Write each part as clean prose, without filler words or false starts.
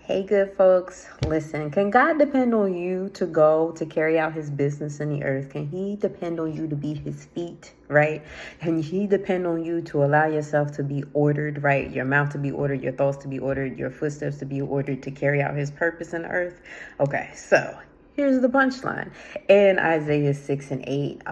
Hey, good folks. Listen, can God depend on you to go to carry out his business in the earth? Can he depend on you to be his feet, right? Can he depend on you to allow yourself to be ordered, right? Your mouth to be ordered, your thoughts to be ordered, your footsteps to be ordered to carry out his purpose in the earth? Okay, so here's the punchline. In Isaiah 6 and 8,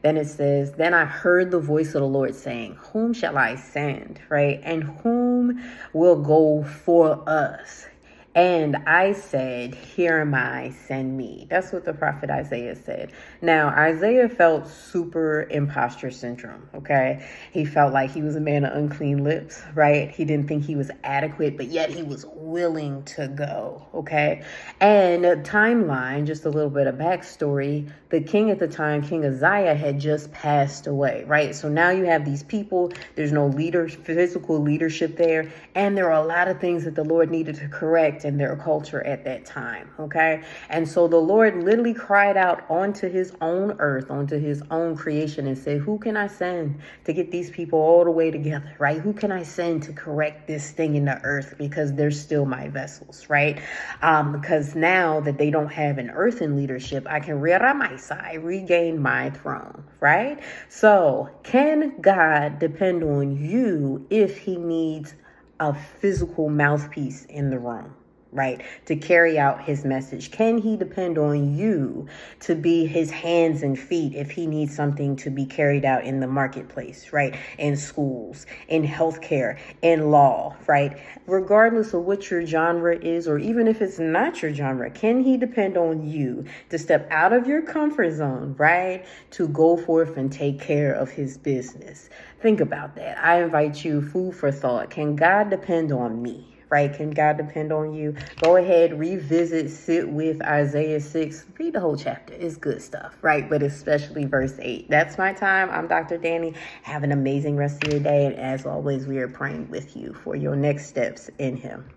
then it says, Then I heard the voice of the Lord saying, Whom shall I send, right? And whom will go for us? And I said, Here am I, send me. That's what the prophet Isaiah said. Now, Isaiah felt super imposter syndrome, okay? He felt like he was a man of unclean lips, right? He didn't think he was adequate, but yet he was willing to go, okay? And timeline, just a little bit of backstory, the king at the time, King Uzziah, had just passed away, right? So now you have these people, there's no physical leadership there, and there are a lot of things that the Lord needed to correct in their culture at that time, okay? And so the Lord literally cried out onto his own earth, onto his own creation, and said, who can I send to get these people all the way together, right? Who can I send to correct this thing in the earth? Because they're still my vessels, right? Because now that they don't have an earthen leadership, I can regain my throne, right? So can God depend on you if he needs a physical mouthpiece in the room, right, to carry out his message? Can he depend on you to be his hands and feet if he needs something to be carried out in the marketplace, right, in schools, in healthcare, in law, right? Regardless of what your genre is, or even if it's not your genre, can he depend on you to step out of your comfort zone, right, to go forth and take care of his business? Think about that. I invite you, food for thought. Can God depend on me? Right? Can God depend on you? Go ahead, revisit, sit with Isaiah 6. Read the whole chapter. It's good stuff, right? But especially verse 8. That's my time. I'm Dr. Danny. Have an amazing rest of your day. And as always, we are praying with you for your next steps in him.